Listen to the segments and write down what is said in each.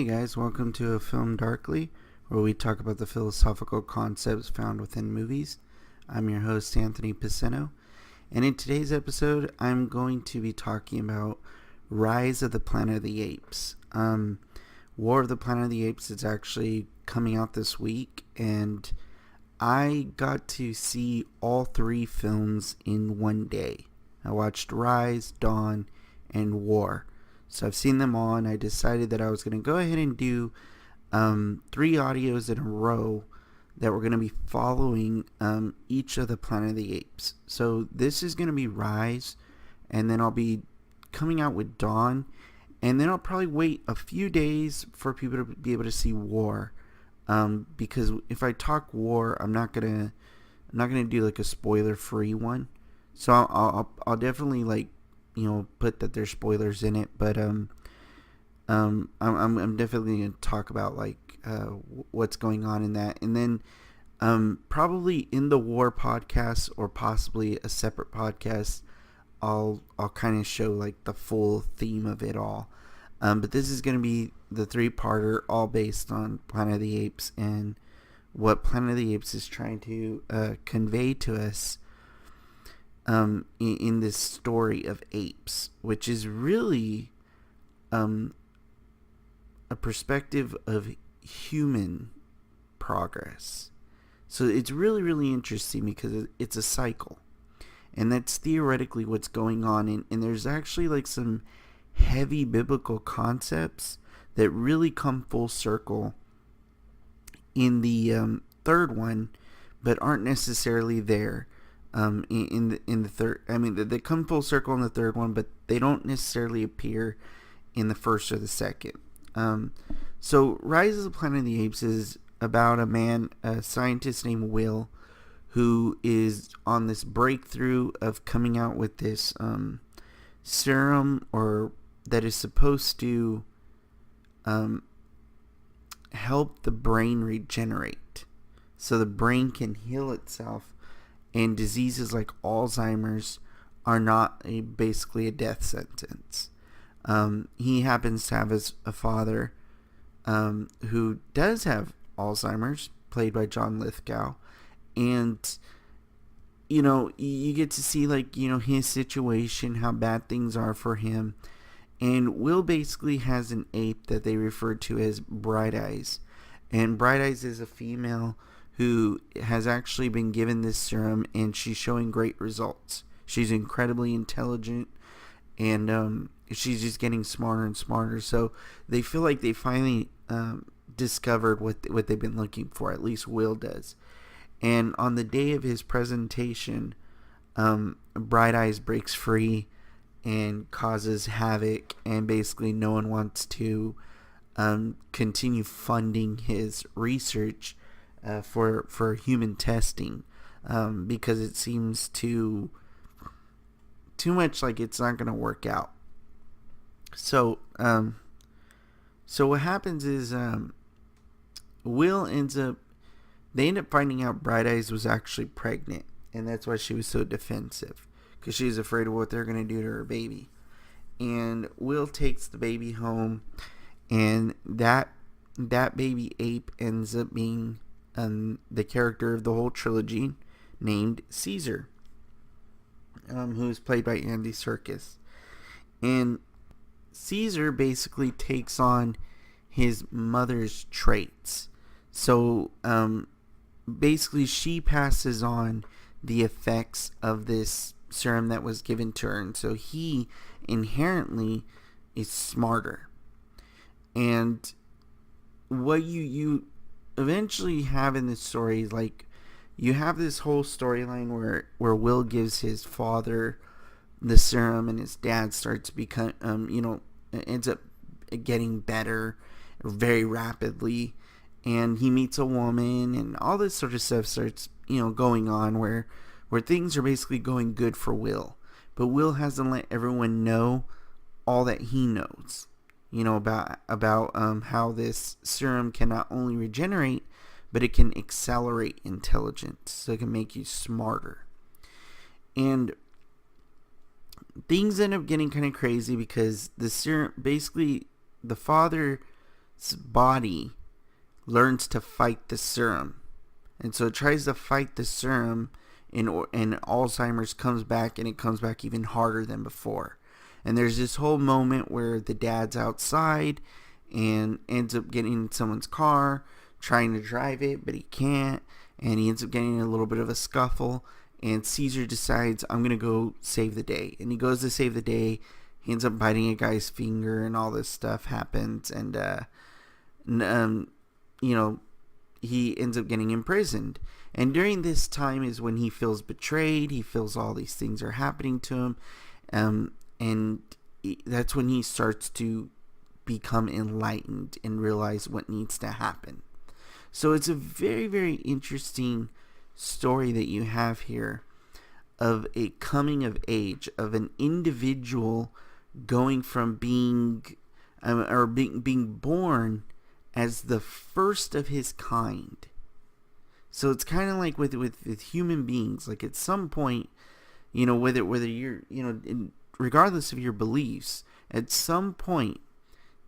Hey guys, welcome to A Film Darkly, where we talk about the philosophical concepts found within movies. I'm your host, Anthony Pacino, and in today's episode, I'm going to be talking about Rise of the Planet of the Apes. War of the Planet of the Apes is actually coming out this week, and I got to see all three films in one day. I watched Rise, Dawn, and War. So I've seen them all, and I decided that I was going to go ahead and do three audios in a row that we're going to be following each of the Planet of the Apes. So this is going to be Rise, and then I'll be coming out with Dawn, and then I'll probably wait a few days for people to be able to see War, because if I talk War, I'm not gonna do like a spoiler-free one. So I'll definitely put that there's spoilers in it, but I'm definitely gonna talk about what's going on in that, and then probably in the War podcast or possibly a separate podcast, I'll kind of show like the full theme of it all. But this is gonna be the three-parter, all based on Planet of the Apes and what Planet of the Apes is trying to convey to us in this story of apes, which is really a perspective of human progress. So it's really, really interesting because it's a cycle, and that's theoretically what's going on, and there's actually like some heavy biblical concepts that really come full circle in the third one, but aren't necessarily there in the third. I mean, they come full circle in the third one, but they don't necessarily appear in the first or the second. So Rise of the Planet of the Apes is about a scientist named Will, who is on this breakthrough of coming out with this serum, or that is supposed to help the brain regenerate, so the brain can heal itself, and diseases like Alzheimer's are not basically a death sentence. He happens to have a father who does have Alzheimer's, played by John Lithgow, and you get to see his situation, how bad things are for him. And Will basically has an ape that they refer to as Bright Eyes. And Bright Eyes is a female who has actually been given this serum, and she's showing great results. She's incredibly intelligent, and she's just getting smarter and smarter. So they feel like they finally discovered what they've been looking for. At least Will does. And on the day of his presentation, Bright Eyes breaks free and causes havoc, and basically no one wants to continue funding his research for human testing, because it seems too much like it's not going to work out. So what happens is Will they end up finding out Bright Eyes was actually pregnant, and that's why she was so defensive, because she was afraid of what they're going to do to her baby. And Will takes the baby home, and that baby ape ends up being the character of the whole trilogy, named Caesar, who is played by Andy Serkis. And Caesar basically takes on his mother's traits. So basically she passes on the effects of this serum that was given to her, and so he inherently is smarter. And what you eventually have in this story is you have this whole storyline where Will gives his father the serum, and his dad starts to become ends up getting better very rapidly, and he meets a woman, and all this sort of stuff starts going on where things are basically going good for Will. But Will hasn't let everyone know all that he knows, about how this serum can not only regenerate, but it can accelerate intelligence, so it can make you smarter. And things end up getting kind of crazy, because the serum, basically the father body learns to fight the serum. And so it tries to fight the serum, and Alzheimer's comes back, and it comes back even harder than before. And there's this whole moment where the dad's outside and ends up getting in someone's car, trying to drive it, but he can't. And he ends up getting in a little bit of a scuffle. And Caesar decides, I'm going to go save the day. And he goes to save the day. He ends up biting a guy's finger, and all this stuff happens. And, he ends up getting imprisoned. And during this time is when he feels betrayed. He feels all these things are happening to him. And that's when he starts to become enlightened and realize what needs to happen. So it's a very, very interesting story that you have here of a coming of age, of an individual going from being born as the first of his kind. So it's kind of like with human beings. Like at some point, whether you're, regardless of your beliefs, at some point,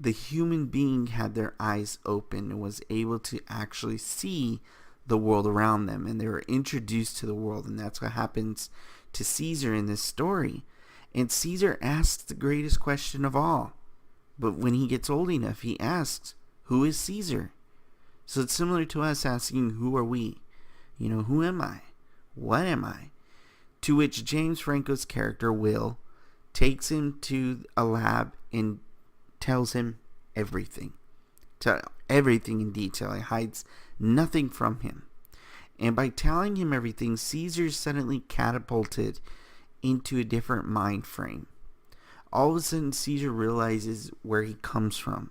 the human being had their eyes open and was able to actually see the world around them, and they were introduced to the world. And that's what happens to Caesar in this story. And Caesar asks the greatest question of all. But when he gets old enough, he asks, who is Caesar? So it's similar to us asking, who are we? Who am I? What am I? To which James Franco's character, Will, takes him to a lab and tells him everything. Everything in detail. He hides nothing from him. And by telling him everything, Caesar's suddenly catapulted into a different mind frame. All of a sudden, Caesar realizes where he comes from.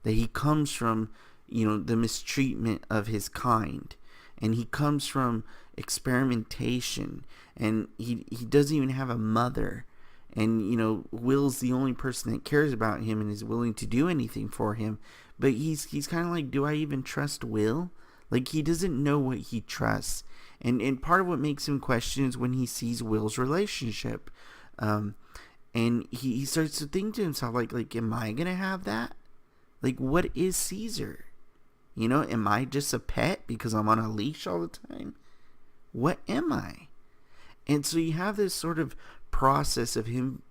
That he comes from, the mistreatment of his kind. And he comes from experimentation. And he doesn't even have a mother. And, Will's the only person that cares about him and is willing to do anything for him. But he's kind of like, do I even trust Will? Like, he doesn't know what he trusts. And part of what makes him question is when he sees Will's relationship. And he starts to think to himself, like, am I going to have that? Like, what is Caesar? Am I just a pet because I'm on a leash all the time? What am I? And so you have this sort of process of him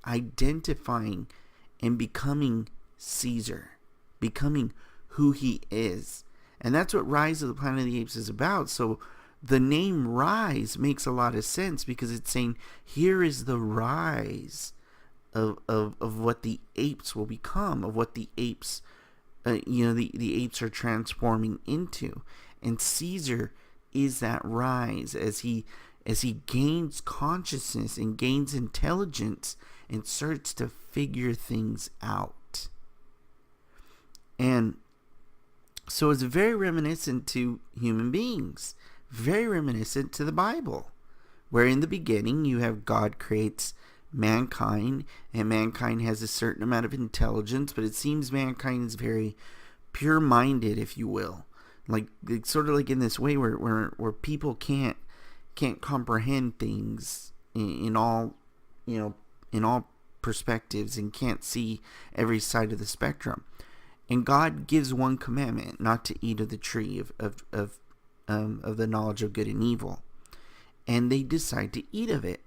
identifying and becoming Caesar, becoming who he is. And that's what Rise of the Planet of the Apes is about. So the name Rise makes a lot of sense because it's saying here is the rise of what the apes will become, of what the apes, the apes are transforming into. And Caesar is that rise as he gains consciousness and gains intelligence and starts to figure things out. And so it's very reminiscent to human beings, very reminiscent to the Bible, where in the beginning you have God creates mankind, and mankind has a certain amount of intelligence, but it seems mankind is very pure-minded, if you will. Like, it's sort of like in this way where people can't comprehend things in all perspectives and can't see every side of the spectrum. And God gives one commandment, not to eat of the tree of the knowledge of good and evil. And they decide to eat of it.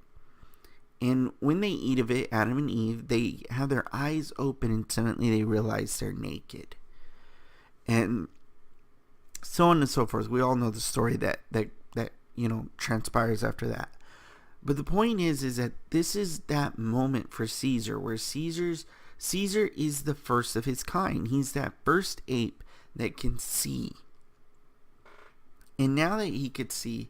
And when they eat of it, Adam and Eve, they have their eyes open and suddenly they realize they're naked. And so on and so forth. We all know the story that transpires after that. But the point is that this is that moment for Caesar, where Caesar is the first of his kind. He's that first ape that can see. And now that he could see,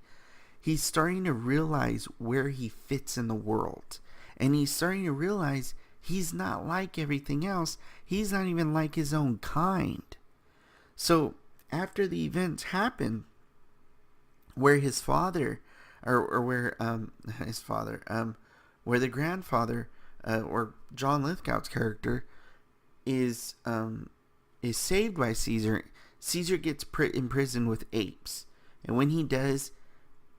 he's starting to realize where he fits in the world. And he's starting to realize he's not like everything else. He's not even like his own kind. So after the events happen, where his father, where the grandfather, or John Lithgow's character, is saved by Caesar. Caesar gets imprisoned with apes, and when he does,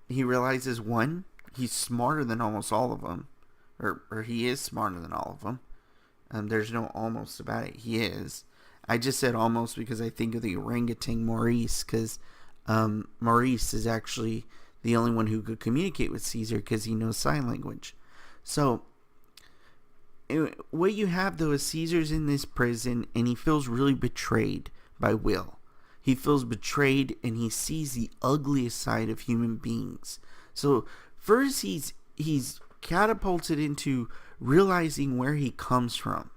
he realizes, one, he's smarter than almost all of them, or he is smarter than all of them. There's no almost about it. He is. I just said almost because I think of the orangutan Maurice, because Maurice is actually the only one who could communicate with Caesar because he knows sign language. So what you have though is Caesar's in this prison and he feels really betrayed by Will. He feels betrayed and he sees the ugliest side of human beings. So first he's catapulted into realizing where he comes from.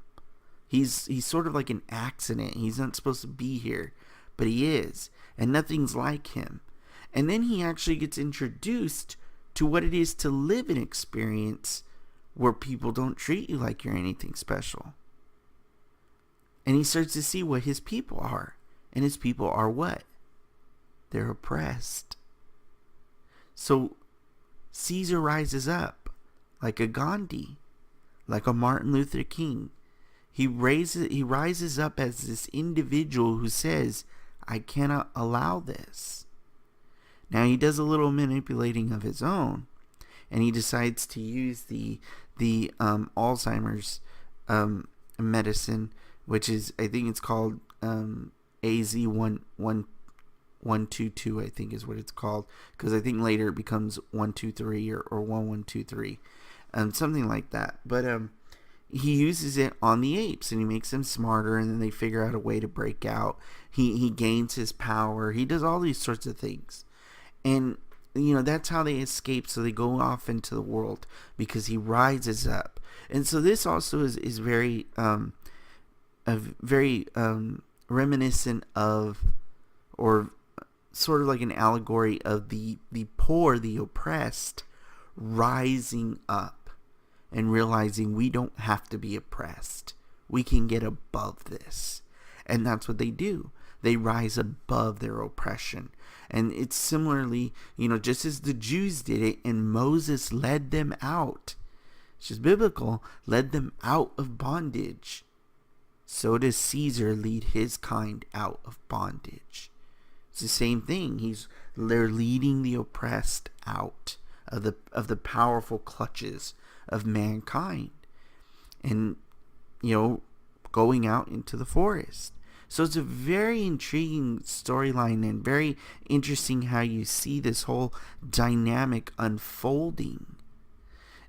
He's sort of like an accident. He's not supposed to be here, but he is, and nothing's like him. And then he actually gets introduced to what it is to live an experience where people don't treat you like you're anything special. And he starts to see what his people are. And his people are what? They're oppressed. So Caesar rises up like a Gandhi, like a Martin Luther King. He rises up as this individual who says, I cannot allow this. Now he does a little manipulating of his own, and he decides to use the Alzheimer's medicine, which is, I think it's called AZ122, I think is what it's called, because I think later it becomes 123 or 1123, something like that. But he uses it on the apes and he makes them smarter, and then they figure out a way to break out. He gains his power. He does all these sorts of things. And, that's how they escape. So they go off into the world because he rises up. And so this also is very, reminiscent of, or sort of like an allegory of the poor, the oppressed, rising up and realizing we don't have to be oppressed. We can get above this. And that's what they do. They rise above their oppression. And it's similarly, just as the Jews did it and Moses led them out, it's just biblical, led them out of bondage, so does Caesar lead his kind out of bondage. It's the same thing. They're leading the oppressed out of the powerful clutches of mankind, and going out into the forest. So it's a very intriguing storyline and very interesting how you see this whole dynamic unfolding.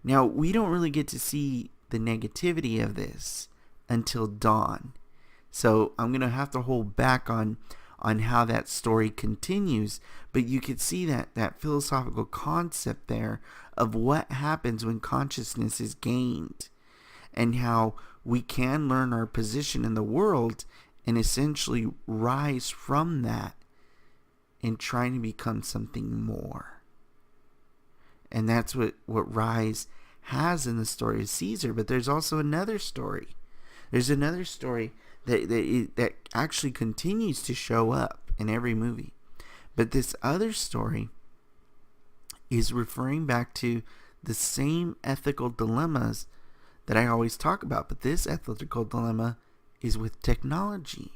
Now, we don't really get to see the negativity of this until dawn. So I'm going to have to hold back on how that story continues, but you could see that philosophical concept there of what happens when consciousness is gained, and how we can learn our position in the world and essentially rise from that and trying to become something more. And that's what Rise has in the story of Caesar. But there's also another story. There's another story that actually continues to show up in every movie. But this other story is referring back to the same ethical dilemmas that I always talk about. But this ethical dilemma is with technology.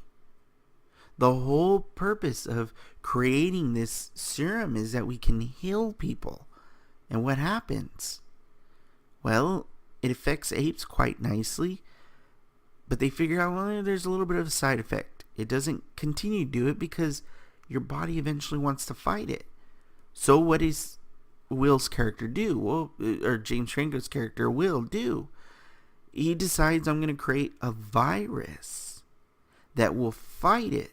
The whole purpose of creating this serum is that we can heal people. And what happens? Well, it affects apes quite nicely, but they figure out, well, there's a little bit of a side effect. It doesn't continue to do it because your body eventually wants to fight it. So what does Will's character do? Well, or James Franco's character Will do? He decides, I'm going to create a virus that will fight it.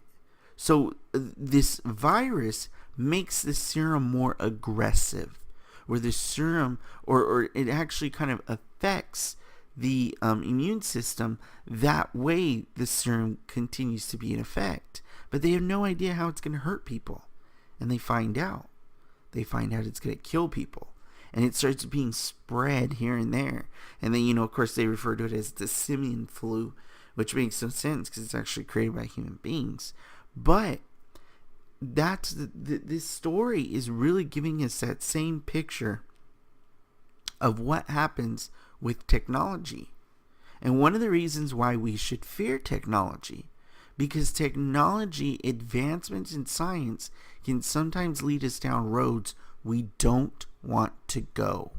So this virus makes the serum more aggressive, where the serum, or it actually kind of affects the immune system. That way the serum continues to be in effect. But they have no idea how it's going to hurt people. And they find out. They find out it's going to kill people. And it starts being spread here and there. And then, of course, they refer to it as the simian flu, which makes no sense because it's actually created by human beings. But that's this story is really giving us that same picture of what happens with technology. And one of the reasons why we should fear technology, because technology advancements in science can sometimes lead us down roads we don't want to go.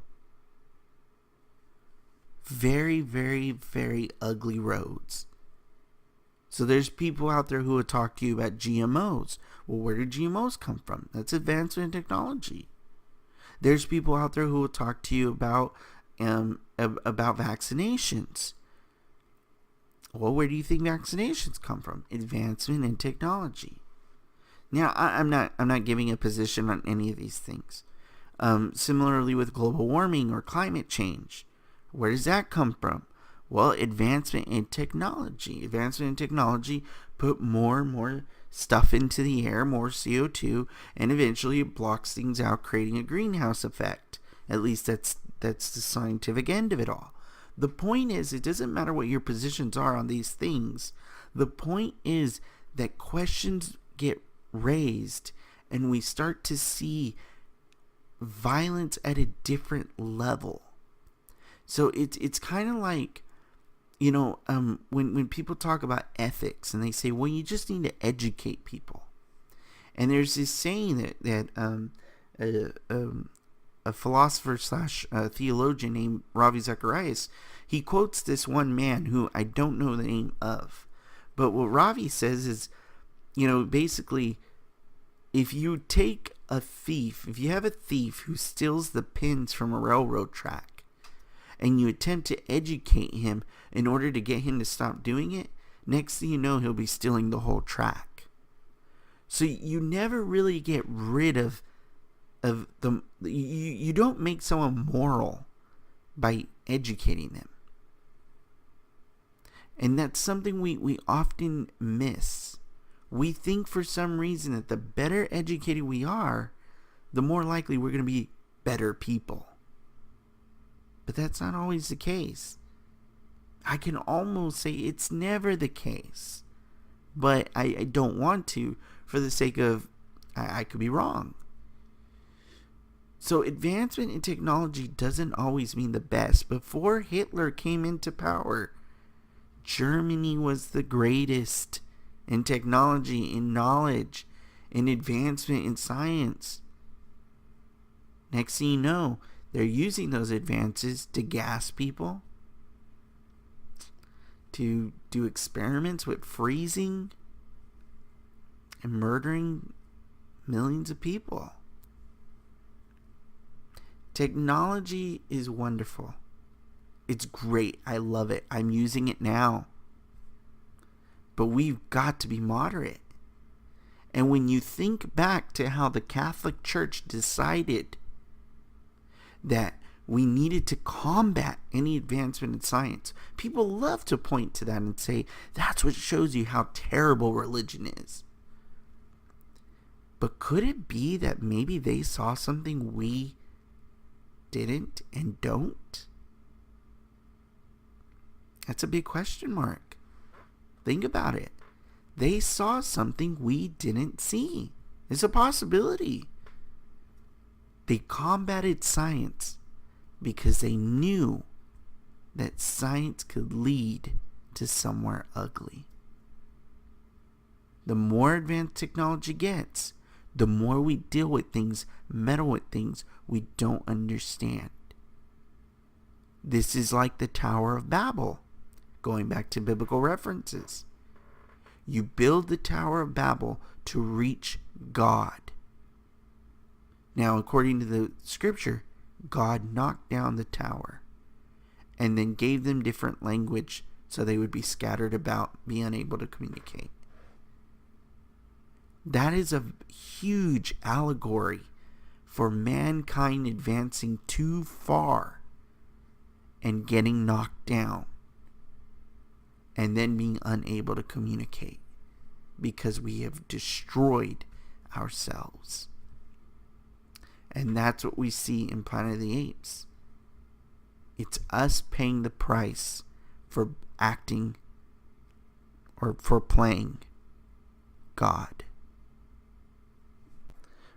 Very, very, very ugly roads. So there's people out there who will talk to you about GMOs. Well, where did GMOs come from? That's advancement in technology. There's people out there who will talk to you about vaccinations. Well, where do you think vaccinations come from? Advancement in technology. Now, I'm not giving a position on any of these things. Similarly with global warming or climate change, where does that come from? Well, advancement in technology. Advancement in technology put more and more stuff into the air, more CO2, and eventually it blocks things out, creating a greenhouse effect. At least that's the scientific end of it all. The point is, it doesn't matter what your positions are on these things. The point is that questions get raised and we start to see violence at a different level. So it's kind of like, when people talk about ethics and they say, well, you just need to educate people. And there's this saying that a philosopher / theologian named Ravi Zacharias, he quotes this one man who I don't know the name of. But what Ravi says is, basically, if you take if you have a thief who steals the pins from a railroad track, and you attempt to educate him in order to get him to stop doing it, next thing you know, he'll be stealing the whole track. So you never really get rid of the you don't make someone moral by educating them. And that's something we often miss. We think for some reason that the better educated we are, the more likely we're going to be better people. But that's not always the case. I can almost say it's never the case. But I don't want to, for the sake of I could be wrong. So advancement in technology doesn't always mean the best. Before Hitler came into power, Germany was the greatest in technology, in knowledge, in advancement in science. Next thing you know, they're using those advances to gas people, to do experiments with freezing and murdering millions of people. Technology is wonderful. It's great. I love it. I'm using it now. But we've got to be moderate. And when you think back to how the Catholic Church decided that we needed to combat any advancement in science, people love to point to that and say, that's what shows you how terrible religion is. But could it be that maybe they saw something we didn't and don't? That's a big question mark. Think about it. They saw something we didn't see. It's a possibility. They combated science because they knew that science could lead to somewhere ugly. The more advanced technology gets, the more we deal with things, meddle with things we don't understand. This is like the Tower of Babel, going back to biblical references. You build the Tower of Babel to reach God. Now, according to the scripture, God knocked down the tower and then gave them different language so they would be scattered about, be unable to communicate. That is a huge allegory for mankind advancing too far and getting knocked down and then being unable to communicate because we have destroyed ourselves. And that's what we see in Planet of the Apes. It's us paying the price for acting or for playing God.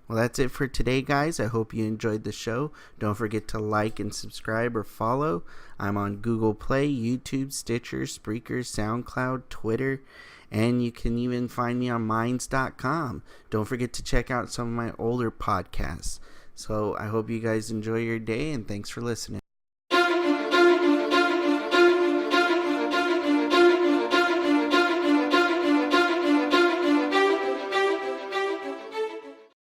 Well, that's it for today, guys. I hope you enjoyed the show. Don't forget to like and subscribe or follow. I'm on Google Play, YouTube, Stitcher, Spreaker, SoundCloud, Twitter, and you can even find me on Minds.com. Don't forget to check out some of my older podcasts. So I hope you guys enjoy your day, and thanks for listening.